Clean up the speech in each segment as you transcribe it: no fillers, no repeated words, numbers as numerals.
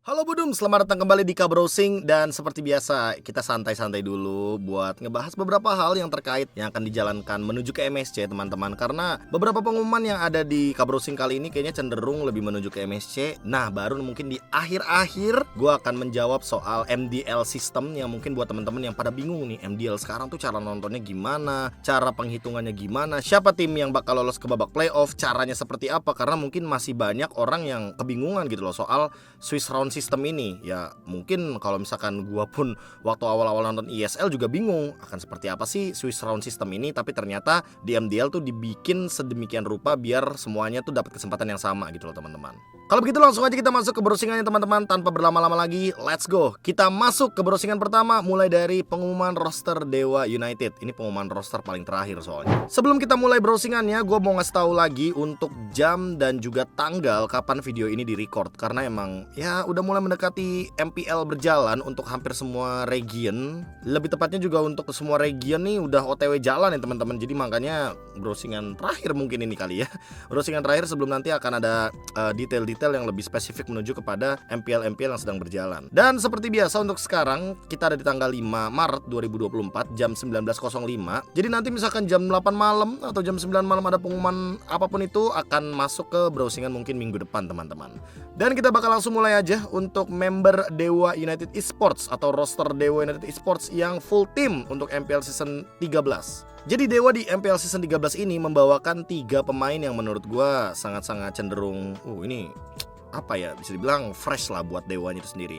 Halo Budum, selamat datang kembali di Kabrowsing. Dan seperti biasa, kita santai-santai dulu buat ngebahas beberapa hal yang terkait yang akan dijalankan menuju ke MSC teman-teman. Karena beberapa pengumuman yang ada di Kabrowsing kali ini kayaknya cenderung lebih menuju ke MSC. Nah, baru mungkin di akhir-akhir gue akan menjawab soal MDL system yang mungkin buat teman-teman yang pada bingung nih, MDL sekarang tuh cara nontonnya gimana, cara penghitungannya gimana, siapa tim yang bakal lolos ke babak playoff, caranya seperti apa. Karena mungkin masih banyak orang yang kebingungan gitu loh soal Swiss round sistem ini. Ya mungkin kalau misalkan gua pun waktu awal-awal nonton ESL juga bingung akan seperti apa sih Swiss round system ini, tapi ternyata di MDL tuh dibikin sedemikian rupa biar semuanya tuh dapat kesempatan yang sama gitu loh teman-teman. Kalau begitu langsung aja kita masuk ke browsingannya teman-teman. Tanpa berlama-lama lagi, let's go. Kita masuk ke browsingan pertama, mulai dari pengumuman roster Dewa United. Ini pengumuman roster paling terakhir soalnya. Sebelum kita mulai browsingannya, gue mau ngasih tahu lagi untuk jam dan juga tanggal kapan video ini di-record. Karena emang ya udah mulai mendekati MPL berjalan untuk hampir semua region. Lebih tepatnya juga untuk semua region nih udah OTW jalan ya teman-teman. Jadi makanya browsingan terakhir mungkin ini kali ya. Browsingan terakhir sebelum nanti akan ada detail-detail yang lebih spesifik menuju kepada MPL-MPL yang sedang berjalan. Dan seperti biasa untuk sekarang kita ada di tanggal 5 Maret 2024 jam 19.05. Jadi nanti misalkan jam 8 malam atau jam 9 malam ada pengumuman apapun itu akan masuk ke browsingan mungkin minggu depan teman-teman. Dan kita bakal langsung mulai aja untuk member Dewa United Esports atau roster Dewa United Esports yang full team untuk MPL season 13. Jadi Dewa di MPL season 13 ini membawakan 3 pemain yang menurut gue sangat-sangat cenderung ini apa ya, bisa dibilang fresh lah buat Dewanya itu sendiri.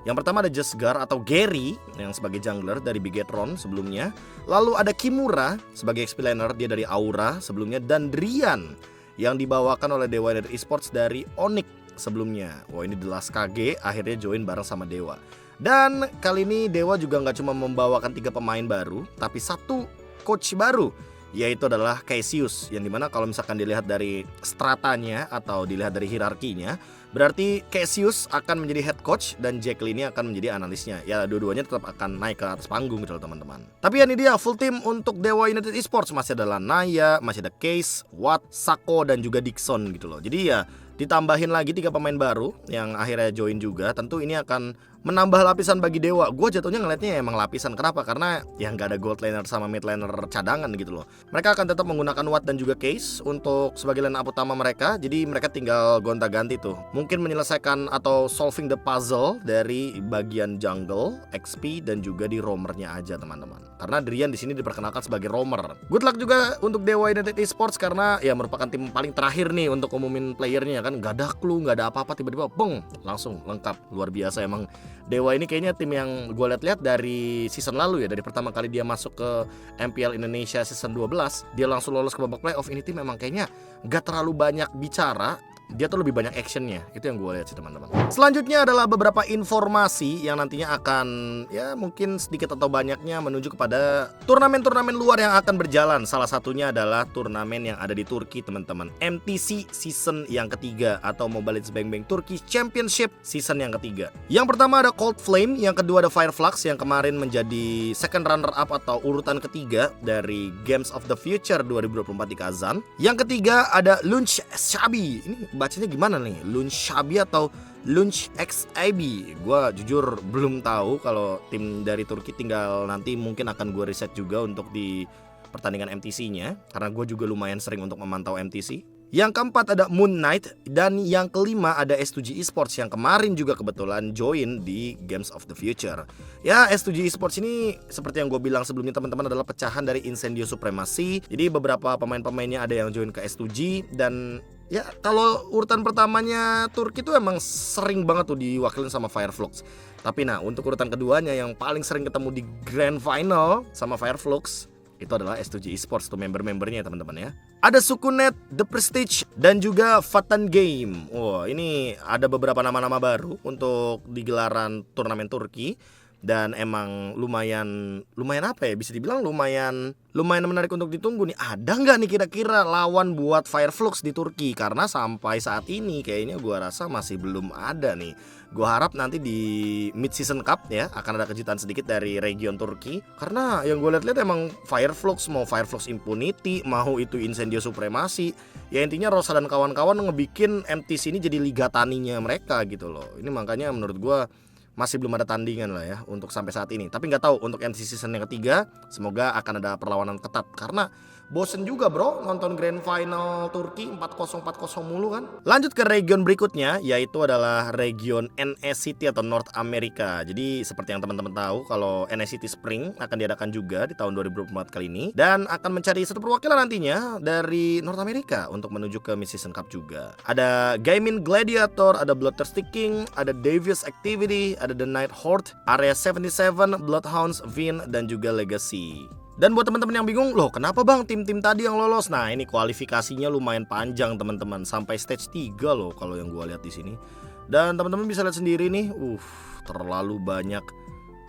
Yang pertama ada Jesgar atau Gary yang sebagai jungler dari Bigetron sebelumnya. Lalu ada Kimura sebagai explainer, dia dari Aura sebelumnya. Dan Drian yang dibawakan oleh Dewa United Esports dari Onyx sebelumnya. Wah, ini The Last KG akhirnya join bareng sama Dewa. Dan kali ini Dewa juga nggak cuma membawakan 3 pemain baru, tapi 1 coach baru, yaitu adalah Cassius. Yang dimana kalau misalkan dilihat dari stratanya atau dilihat dari hierarkinya, berarti Cassius akan menjadi head coach dan Jekyll ini akan menjadi analisnya. Ya dua-duanya tetap akan naik ke atas panggung gitu loh teman-teman. Tapi ini dia full team untuk Dewa United Esports. Masih ada Naya, masih ada Case, Watt, Sako dan juga Dixon gitu loh. Jadi ya ditambahin lagi 3 pemain baru yang akhirnya join juga. Tentu ini akan menambah lapisan bagi Dewa. Gue jatuhnya ngeliatnya emang lapisan. Kenapa? Karena ya nggak ada gold laner sama mid laner cadangan gitu loh. Mereka akan tetap menggunakan Watt dan juga Case untuk sebagai line up utama mereka. Jadi mereka tinggal gonta-ganti tuh. Mungkin menyelesaikan atau solving the puzzle dari bagian jungle, XP dan juga di roamernya aja teman-teman. Karena Drian di sini diperkenalkan sebagai roamer. Good luck juga untuk Dewa United Esports karena ya merupakan tim paling terakhir nih untuk umumin playernya kan. Gak ada clue, gak ada apa-apa, tiba-tiba beng langsung lengkap. Luar biasa emang. Dewa ini kayaknya tim yang gue lihat-lihat dari season lalu ya. Dari pertama kali dia masuk ke MPL Indonesia season 12, dia langsung lolos ke babak playoff. Ini tim memang kayaknya gak terlalu banyak bicara, dia tuh lebih banyak actionnya. Itu yang gue lihat sih teman-teman. Selanjutnya adalah beberapa informasi yang nantinya akan ya mungkin sedikit atau banyaknya menuju kepada turnamen-turnamen luar yang akan berjalan. Salah satunya adalah turnamen yang ada di Turki teman-teman, MTC season yang ketiga atau Mobile Legends Bang Bang Turkish Championship season yang ketiga. Yang pertama ada Cold Flame, yang kedua ada Fireflux yang kemarin menjadi second runner up atau urutan ketiga dari Games of the Future 2024 di Kazan. Yang ketiga ada Lunch Shabi. Ini bacanya gimana nih? Lunch Shabi atau Lunch XIB? Gue jujur belum tahu. Kalau tim dari Turki tinggal nanti mungkin akan gue riset juga untuk di pertandingan MTC-nya, karena gue juga lumayan sering untuk memantau MTC. Yang keempat ada Moon Knight. Dan yang kelima ada S2G Esports yang kemarin juga kebetulan join di Games of the Future. Ya S2G Esports ini seperti yang gue bilang sebelumnya teman-teman adalah pecahan dari Incendio Supremacy. Jadi beberapa pemain-pemainnya ada yang join ke S2G. Dan ya kalau urutan pertamanya Turki tuh emang sering banget tuh diwakilin sama Fireflux. Tapi nah untuk urutan keduanya yang paling sering ketemu di Grand Final sama Fireflux, itu adalah S2G Esports tuh member-membernya teman-teman ya. Ada Sukunet, The Prestige, dan juga Fatan Game. Wah, ini ada beberapa nama-nama baru untuk di gelaran turnamen Turki. dan emang lumayan apa ya, bisa dibilang lumayan menarik untuk ditunggu nih. Ada nggak nih kira-kira lawan buat Fireflux di Turki? Karena sampai saat ini kayaknya gua rasa masih belum ada nih. Gua harap nanti di mid season cup ya akan ada kejutan sedikit dari region Turki. Karena yang gue lihat-lihat emang Fireflux, mau Fireflux Impunity, mau itu Incendio Supremacy, ya intinya Rosa dan kawan-kawan ngebikin MTC ini jadi liga taninya mereka gitu loh. Ini makanya menurut gue masih belum ada tandingan lah ya untuk sampai saat ini. Tapi nggak tahu untuk MTC season yang ketiga, semoga akan ada perlawanan ketat. Karena bosen juga bro nonton Grand Final Turki 4-0 mulu kan. Lanjut ke region berikutnya, yaitu adalah region NSCT atau North America. Jadi seperti yang teman-teman tahu, kalau NSCT Spring akan diadakan juga di tahun 2024 kali ini, dan akan mencari satu perwakilan nantinya dari North America untuk menuju ke Mid-Season Cup juga. Ada Gaming Gladiator, ada Bloodthirst King, ada Devious Activity, ada The Night Horde, Area 77, Bloodhounds, Vin, dan juga Legacy. Dan buat teman-teman yang bingung, loh kenapa bang tim-tim tadi yang lolos? Nah ini kualifikasinya lumayan panjang teman-teman, sampai stage 3 loh kalau yang gue lihat di sini. Dan teman-teman bisa lihat sendiri nih, terlalu banyak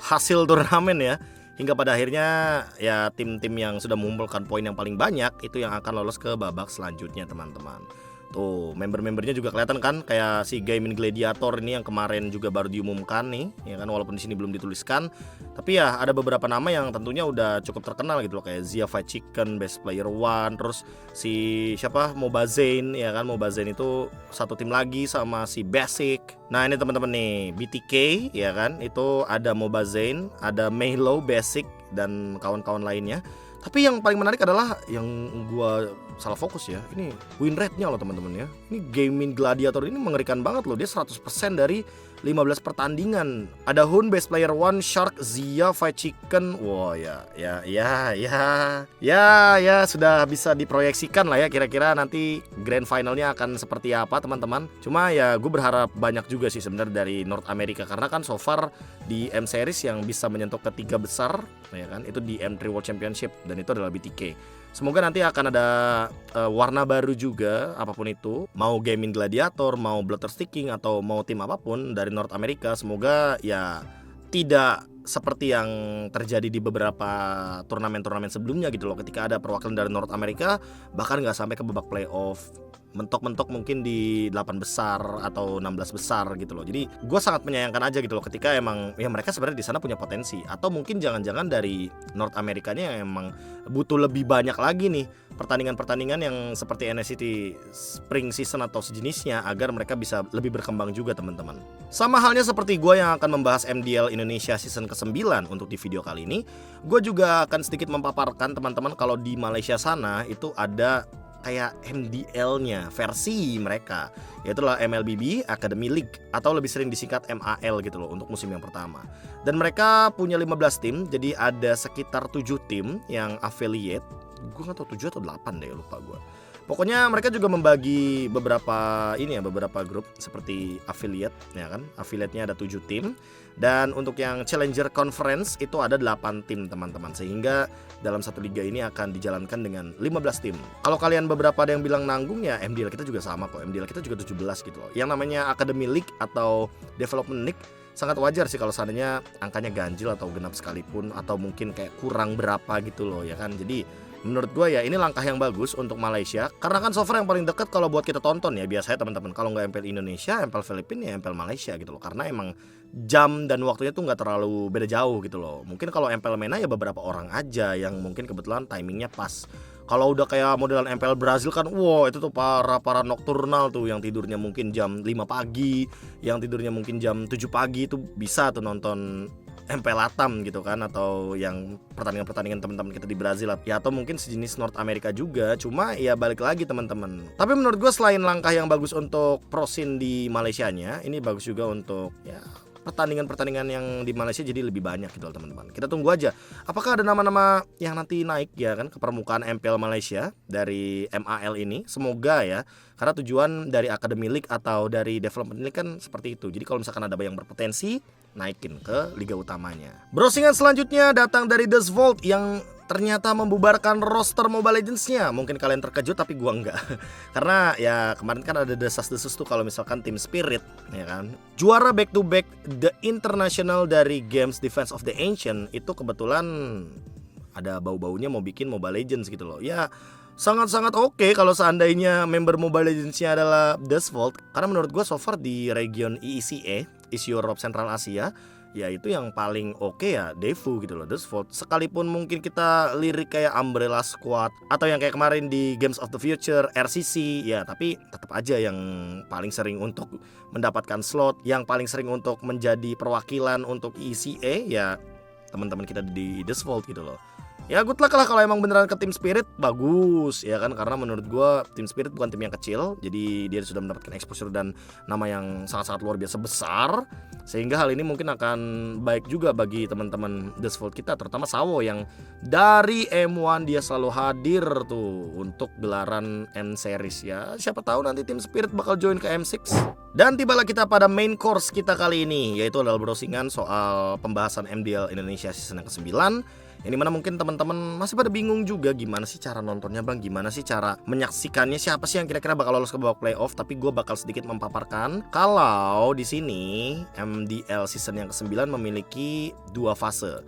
hasil turnamen ya. Hingga pada akhirnya ya tim-tim yang sudah mengumpulkan poin yang paling banyak itu yang akan lolos ke babak selanjutnya teman-teman. Tuh member-membernya juga kelihatan kan, kayak si Gaming Gladiator ini yang kemarin juga baru diumumkan nih, ya kan, walaupun di sini belum dituliskan. Tapi ya ada beberapa nama yang tentunya udah cukup terkenal gitu loh, kayak Zia Fight Chicken, Best Player One, terus si siapa Mobazane, ya kan, Mobazane itu satu tim lagi sama si Basic. Nah ini teman-teman nih BTK, ya kan, itu ada Mobazane, ada Melo, Basic, dan kawan-kawan lainnya. Tapi yang paling menarik adalah yang gua salah fokus ya, ini win rate-nya loh teman-teman ya. Ini Gaming Gladiator ini mengerikan banget loh, dia 100% dari 15 pertandingan. Ada Hun, Best Player One, Shark, Zia, Fight Chicken. Wah ya sudah bisa diproyeksikan lah ya kira-kira nanti grand finalnya akan seperti apa teman-teman. Cuma ya gue berharap banyak juga sih sebenarnya dari North America, karena kan so far di M Series yang bisa menyentuh ketiga besar ya kan, itu di M3 World Championship, dan itu adalah BTK. Semoga nanti akan ada warna baru juga, apapun itu, mau Gaming Gladiator, mau Bloodthirst King, atau mau tim apapun dari North America. Semoga ya tidak seperti yang terjadi di beberapa turnamen-turnamen sebelumnya gitu loh, ketika ada perwakilan dari North America bahkan nggak sampai ke babak playoff, mentok-mentok mungkin di 8 besar atau 16 besar gitu loh. Jadi gue sangat menyayangkan aja gitu loh ketika emang ya mereka sebenarnya di sana punya potensi, atau mungkin jangan-jangan dari North Amerikanya emang butuh lebih banyak lagi nih pertandingan-pertandingan yang seperti NSCT Spring Season atau sejenisnya, agar mereka bisa lebih berkembang juga teman-teman. Sama halnya seperti gue yang akan membahas MDL Indonesia Season ke-9 untuk di video kali ini, gue juga akan sedikit mempaparkan teman-teman kalau di Malaysia sana itu ada kayak MDL-nya versi mereka, yaitulah MLBB Academy League, atau lebih sering disingkat MAL gitu loh untuk musim yang pertama. Dan mereka punya 15 tim, jadi ada sekitar 7 tim yang affiliate. Gue gak tau 7 atau 8 deh, lupa gue. Pokoknya mereka juga membagi beberapa grup seperti affiliate, ya kan. Affiliate-nya ada 7 tim. Dan untuk yang Challenger Conference itu ada 8 tim teman-teman, sehingga dalam satu liga ini akan dijalankan dengan 15 tim. Kalau kalian beberapa ada yang bilang nanggung, ya MDL kita juga sama kok. MDL kita juga 17 gitu loh. Yang namanya Academy League atau Development League sangat wajar sih kalau seandainya angkanya ganjil atau genap sekalipun, atau mungkin kayak kurang berapa gitu loh ya kan. Jadi menurut gue ya ini langkah yang bagus untuk Malaysia, karena kan so far yang paling dekat kalau buat kita tonton ya biasanya teman-teman, kalau nggak MPL Indonesia, MPL Filipina, ya MPL Malaysia gitu loh, karena emang jam dan waktunya tuh nggak terlalu beda jauh gitu loh. Mungkin kalau MPL MENA ya beberapa orang aja yang mungkin kebetulan timingnya pas. Kalau udah kayak modelan MPL Brazil kan, wow itu tuh para nocturnal tuh, yang tidurnya mungkin jam 5 pagi, yang tidurnya mungkin jam 7 pagi, itu bisa tuh nonton MPL Latam gitu kan, atau yang pertandingan-pertandingan teman-teman kita di Brazil ya, atau mungkin sejenis North America juga. Cuma ya balik lagi teman-teman. Tapi menurut gue selain langkah yang bagus untuk pro scene di Malaysianya, ini bagus juga untuk ya pertandingan-pertandingan yang di Malaysia jadi lebih banyak gitu loh teman-teman. Kita tunggu aja apakah ada nama-nama yang nanti naik ya kan ke permukaan MPL Malaysia dari MAL ini. Semoga ya, karena tujuan dari Academy League atau dari Development League kan seperti itu. Jadi kalau misalkan ada yang berpotensi, naikin ke liga utamanya. Browsingan selanjutnya datang dari Dust Vault yang ternyata membubarkan roster Mobile Legends-nya. Mungkin kalian terkejut tapi gua enggak. Karena ya kemarin kan ada desas-desus tuh kalau misalkan Team Spirit, ya kan, juara back to back The International dari Games Defense of the Ancient, itu kebetulan ada bau-baunya mau bikin Mobile Legends gitu loh. Ya sangat-sangat oke kalau seandainya member Mobile Legends-nya adalah Dustvault. Karena menurut gua so far di region EECA, East Europe Central Asia, ya itu yang paling oke ya Defu gitu loh, Dustvault. Sekalipun mungkin kita lirik kayak Umbrella Squad atau yang kayak kemarin di Games of the Future, RCC, ya tapi tetap aja yang paling sering untuk mendapatkan slot, yang paling sering untuk menjadi perwakilan untuk ECA ya teman-teman kita di Dustvault gitu loh. Ya good luck lah kalau emang beneran ke Team Spirit, bagus ya kan, karena menurut gue Team Spirit bukan tim yang kecil, jadi dia sudah mendapatkan exposure dan nama yang sangat-sangat luar biasa besar, sehingga hal ini mungkin akan baik juga bagi teman-teman Dustvault kita, terutama Sawo yang dari M1 dia selalu hadir tuh untuk gelaran N Series. Ya siapa tahu nanti Team Spirit bakal join ke M6. Dan tibalah kita pada main course kita kali ini, yaitu adalah browsingan soal pembahasan MDL Indonesia season yang ke-9. Yang dimana mungkin teman-teman masih pada bingung juga gimana sih cara nontonnya bang, gimana sih cara menyaksikannya, siapa sih yang kira-kira bakal lolos ke babak playoff. Tapi gue bakal sedikit mempaparkan kalau di sini MDL season yang ke-9 memiliki 2 fase.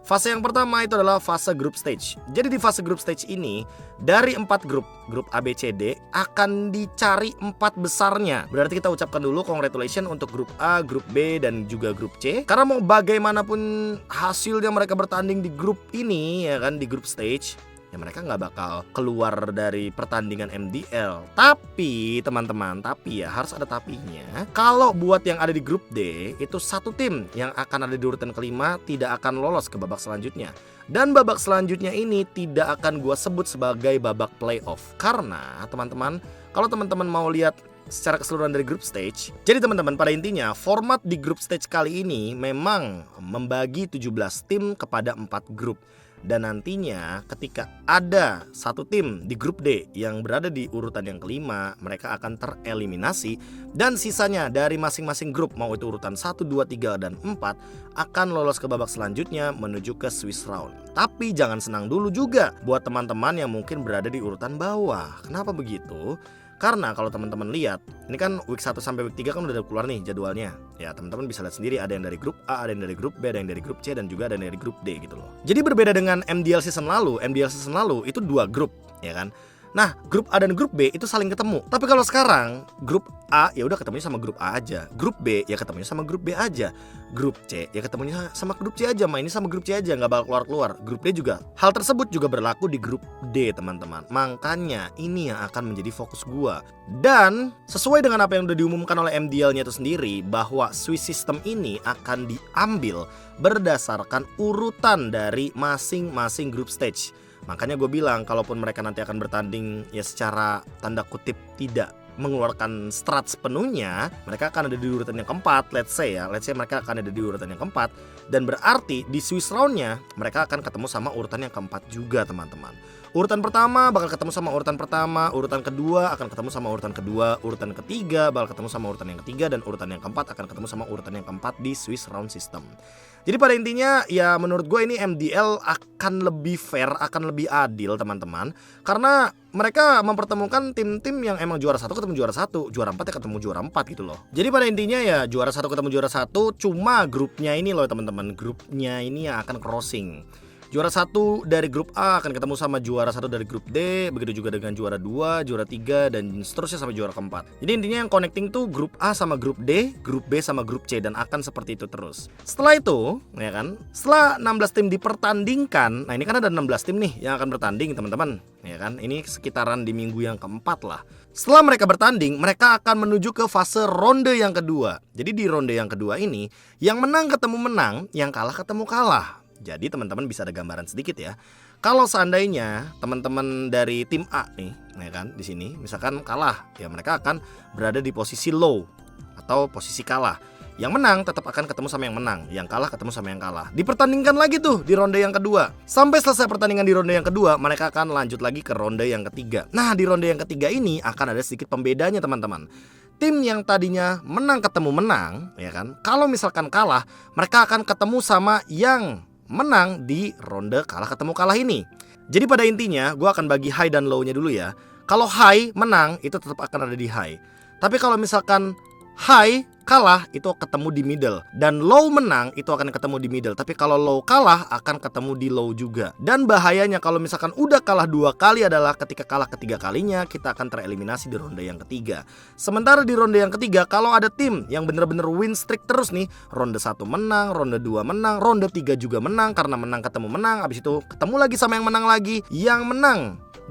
Fase yang pertama itu adalah fase group stage. Jadi di fase group stage ini dari 4 grup A, B, C, D akan dicari 4 besarnya. Berarti kita ucapkan dulu congratulations untuk grup A, grup B, dan juga grup C. Karena mau bagaimanapun hasilnya mereka bertanding di grup ini ya kan, di group stage, ya mereka nggak bakal keluar dari pertandingan MDL. Tapi teman-teman, tapi ya harus ada tapinya. Kalau buat yang ada di grup D, itu satu tim yang akan ada di urutan kelima tidak akan lolos ke babak selanjutnya. Dan babak selanjutnya ini tidak akan gua sebut sebagai babak playoff. Karena teman-teman, kalau teman-teman mau lihat secara keseluruhan dari group stage, jadi teman-teman pada intinya format di group stage kali ini memang membagi 17 tim kepada 4 grup. Dan nantinya ketika ada satu tim di grup D yang berada di urutan yang kelima, mereka akan tereliminasi. Dan sisanya dari masing-masing grup, mau itu urutan 1, 2, 3, dan 4, akan lolos ke babak selanjutnya menuju ke Swiss Round. Tapi jangan senang dulu juga buat teman-teman yang mungkin berada di urutan bawah. Kenapa begitu? Karena kalau teman-teman lihat, ini kan week 1 sampai week 3 kan udah keluar nih jadwalnya. Ya teman-teman bisa lihat sendiri, ada yang dari grup A, ada yang dari grup B, ada yang dari grup C, dan juga ada yang dari grup D gitu loh. Jadi berbeda dengan MDL season lalu itu 2 grup ya kan. Nah, grup A dan grup B itu saling ketemu. Tapi kalau sekarang grup A ya udah ketemunya sama grup A aja, grup B ya ketemunya sama grup B aja, grup C ya ketemunya sama grup C aja, mainnya sama grup C aja, nggak bakal keluar. Grup D juga. Hal tersebut juga berlaku di grup D teman-teman. Makanya ini yang akan menjadi fokus gua. Dan sesuai dengan apa yang udah diumumkan oleh MDL-nya itu sendiri, bahwa Swiss system ini akan diambil berdasarkan urutan dari masing-masing group stage. Makanya gue bilang kalaupun mereka nanti akan bertanding ya secara tanda kutip tidak mengeluarkan strat sepenuhnya, mereka akan ada di urutan yang keempat. Let's say mereka akan ada di urutan yang keempat. Dan berarti di Swiss roundnya mereka akan ketemu sama urutan yang keempat juga teman-teman. Urutan pertama bakal ketemu sama urutan pertama, urutan kedua akan ketemu sama urutan kedua, urutan ketiga bakal ketemu sama urutan yang ketiga, dan urutan yang keempat akan ketemu sama urutan yang keempat di Swiss round system. Jadi pada intinya ya menurut gue ini MDL akan lebih fair, akan lebih adil teman-teman. Karena mereka mempertemukan tim-tim yang emang juara 1 ketemu juara 1, juara 4 ya ketemu juara 4 gitu loh. Jadi pada intinya ya juara 1 ketemu juara 1, cuma grupnya ini loh teman-teman, grupnya ini yang akan crossing. Juara 1 dari grup A akan ketemu sama juara 1 dari grup D, begitu juga dengan juara 2, juara 3, dan seterusnya sampai juara keempat. Jadi intinya yang connecting tuh grup A sama grup D, grup B sama grup C, dan akan seperti itu terus. Setelah itu, ya kan, setelah 16 tim dipertandingkan, nah ini kan ada 16 tim nih yang akan bertanding teman-teman, ya kan. Ini sekitaran di minggu yang keempat lah. Setelah mereka bertanding, mereka akan menuju ke fase ronde yang kedua. Jadi di ronde yang kedua ini, yang menang ketemu menang, yang kalah ketemu kalah. Jadi teman-teman bisa ada gambaran sedikit ya. Kalau seandainya teman-teman dari tim A nih, ya kan, di sini misalkan kalah, ya mereka akan berada di posisi low atau posisi kalah. Yang menang tetap akan ketemu sama yang menang, yang kalah ketemu sama yang kalah. Dipertandingkan lagi tuh di ronde yang kedua. Sampai selesai pertandingan di ronde yang kedua, mereka akan lanjut lagi ke ronde yang ketiga. Nah, di ronde yang ketiga ini akan ada sedikit pembedanya teman-teman. Tim yang tadinya menang ketemu menang, ya kan, kalau misalkan kalah, mereka akan ketemu sama yang menang di ronde kalah ketemu kalah ini. Jadi pada intinya gue akan bagi high dan low-nya dulu ya. Kalau high menang itu tetap akan ada di high. Tapi kalau misalkan high kalah itu ketemu di middle, dan low menang itu akan ketemu di middle. Tapi kalau low kalah akan ketemu di low juga. Dan bahayanya kalau misalkan udah kalah 2 kali adalah ketika kalah ketiga kalinya kita akan tereliminasi di ronde yang ketiga. Sementara di ronde yang ketiga kalau ada tim yang bener-bener win streak terus nih, ronde 1 menang, ronde 2 menang, ronde 3 juga menang, karena menang ketemu menang, habis itu ketemu lagi sama yang menang lagi. Yang menang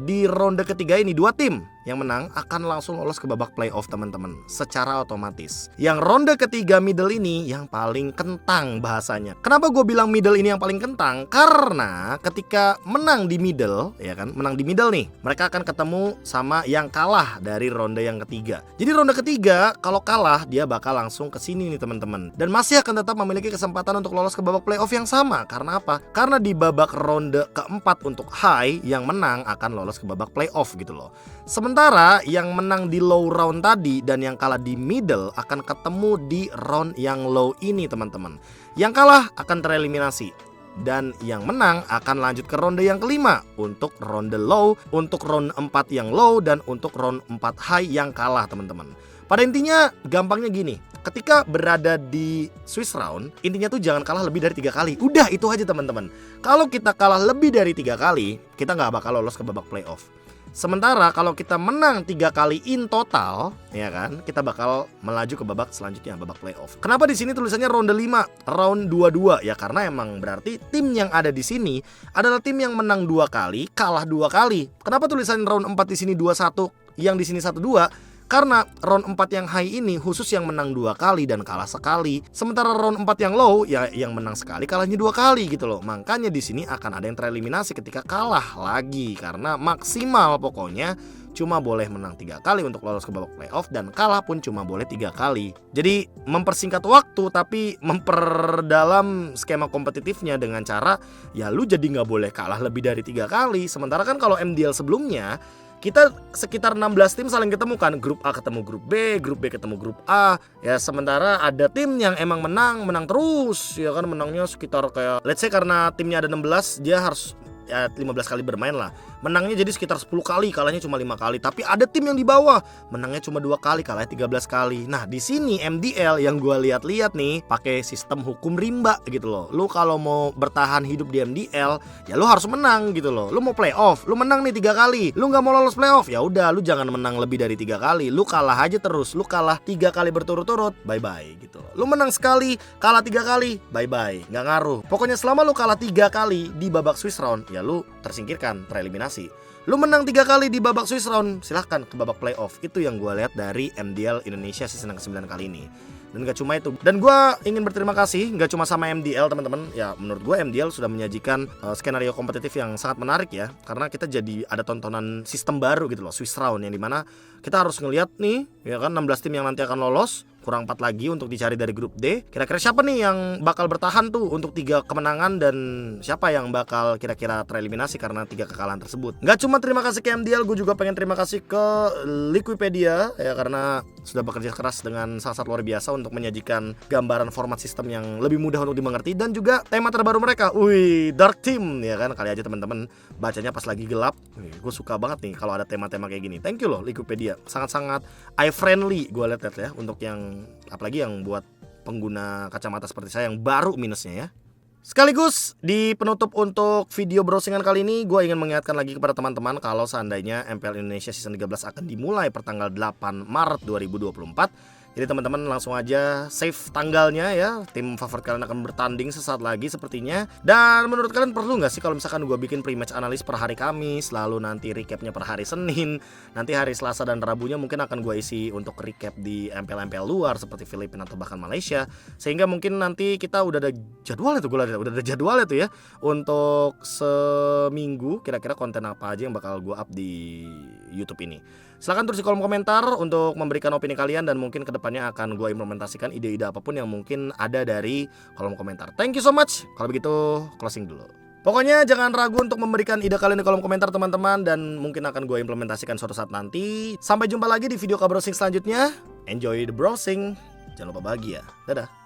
di ronde ketiga ini 2 tim yang menang akan langsung lolos ke babak playoff teman-teman, secara otomatis. Yang ronde ketiga middle ini yang paling kentang bahasanya. Kenapa gue bilang middle ini yang paling kentang? Karena ketika menang di middle, ya kan, menang di middle nih, mereka akan ketemu sama yang kalah dari ronde yang ketiga. Jadi ronde ketiga kalau kalah dia bakal langsung ke sini nih teman-teman, dan masih akan tetap memiliki kesempatan untuk lolos ke babak playoff yang sama. Karena apa? Karena di babak ronde keempat untuk high, yang menang akan lolos ke babak playoff gitu loh. Sementara yang menang di low round tadi dan yang kalah di middle akan ketemu di round yang low ini teman-teman. Yang kalah akan tereliminasi, dan yang menang akan lanjut ke ronde yang kelima untuk ronde low, untuk round 4 yang low, dan untuk round 4 high yang kalah teman-teman. Pada intinya gampangnya gini, ketika berada di Swiss round, intinya tuh jangan kalah lebih dari 3 kali. Udah itu aja teman-teman. Kalau kita kalah lebih dari 3 kali, kita nggak bakal lolos ke babak playoff. Sementara kalau kita menang 3 kali in total, ya kan, kita bakal melaju ke babak selanjutnya, babak playoff. Kenapa di sini tulisannya ronde 5, round 22? Ya karena emang berarti tim yang ada di sini adalah tim yang menang 2 kali, kalah 2 kali. Kenapa tulisan round 4 di sini 21, yang di sini 1-2? Karena round 4 yang high ini khusus yang menang 2 kali dan kalah sekali. Sementara round 4 yang low ya yang menang sekali, kalahnya 2 kali gitu loh. Makanya di sini akan ada yang tereliminasi ketika kalah lagi, karena maksimal pokoknya cuma boleh menang 3 kali untuk lolos ke babak playoff, dan kalah pun cuma boleh 3 kali. Jadi mempersingkat waktu tapi memperdalam skema kompetitifnya dengan cara ya lu jadi nggak boleh kalah lebih dari 3 kali. Sementara kan kalau MDL sebelumnya kita sekitar 16 tim saling ketemu kan, grup A ketemu grup B ketemu grup A. Ya sementara ada tim yang emang menang terus, ya kan, menangnya sekitar kayak let's say karena timnya ada 16, dia harus ya 15 kali bermain lah. Menangnya jadi sekitar 10 kali, kalahnya cuma 5 kali. Tapi ada tim yang di bawah, menangnya cuma 2 kali, kalahnya 13 kali. Nah, di sini MDL yang gue lihat-lihat nih pakai sistem hukum rimba gitu loh. Lu kalau mau bertahan hidup di MDL, ya lu harus menang gitu loh. Lu mau playoff, lu menang nih 3 kali. Lu nggak mau lolos playoff, ya udah lu jangan menang lebih dari 3 kali. Lu kalah aja terus. Lu kalah 3 kali berturut-turut, bye-bye gitu loh. Lu menang sekali, kalah 3 kali, bye-bye. Nggak ngaruh. Pokoknya selama lu kalah 3 kali di babak Swiss round, ya lu tersingkirkan, tereliminasi. Lu menang 3 kali di babak Swiss round, silahkan ke babak playoff. Itu yang gue lihat dari MDL Indonesia season ke-9 kali ini. Dan gak cuma itu. Dan gue ingin berterima kasih gak cuma sama MDL teman-teman. Ya menurut gue MDL sudah menyajikan skenario kompetitif yang sangat menarik ya. Karena kita jadi ada tontonan sistem baru gitu loh, Swiss round, yang dimana kita harus ngelihat nih ya kan 16 tim yang nanti akan lolos. Kurang 4 lagi untuk dicari dari grup D. Kira-kira siapa nih yang bakal bertahan tuh untuk 3 kemenangan, dan siapa yang bakal kira-kira tereliminasi karena 3 kekalahan tersebut. Gak cuma terima kasih ke MDL, gue juga pengen terima kasih ke Liquipedia ya, karena sudah bekerja keras dengan sangat luar biasa untuk menyajikan gambaran format sistem yang lebih mudah untuk dimengerti, dan juga tema terbaru mereka, wih, Dark Team ya kan. Kali aja teman-teman bacanya pas lagi gelap. Gue suka banget nih kalau ada tema-tema kayak gini. Thank you loh Liquipedia, sangat-sangat eye friendly gue lihat ya, untuk yang apalagi yang buat pengguna kacamata seperti saya yang baru minusnya ya. Sekaligus di penutup untuk video browsingan kali ini, gue ingin mengingatkan lagi kepada teman-teman kalau seandainya MPL Indonesia Season 13 akan dimulai pertanggal 8 Maret 2024. Jadi teman-teman langsung aja save tanggalnya ya. Tim favorit kalian akan bertanding sesaat lagi sepertinya. Dan menurut kalian perlu nggak sih kalau misalkan gue bikin pre-match analis per hari Kamis, lalu nanti recapnya per hari Senin, nanti hari Selasa dan Rabunya mungkin akan gue isi untuk recap di MPL-MPL luar seperti Filipina atau bahkan Malaysia. Sehingga mungkin nanti kita udah ada jadwalnya tuh, udah ada jadwalnya tuh ya, untuk seminggu kira-kira konten apa aja yang bakal gue up di YouTube ini. Silahkan tulis di kolom komentar untuk memberikan opini kalian, dan mungkin kedepannya akan gue implementasikan ide-ide apapun yang mungkin ada dari kolom komentar. Thank you so much. Kalau begitu closing dulu. Pokoknya jangan ragu untuk memberikan ide kalian di kolom komentar teman-teman, dan mungkin akan gue implementasikan suatu saat nanti. Sampai jumpa lagi di video browsing selanjutnya. Enjoy the browsing. Jangan lupa bahagia. Dadah.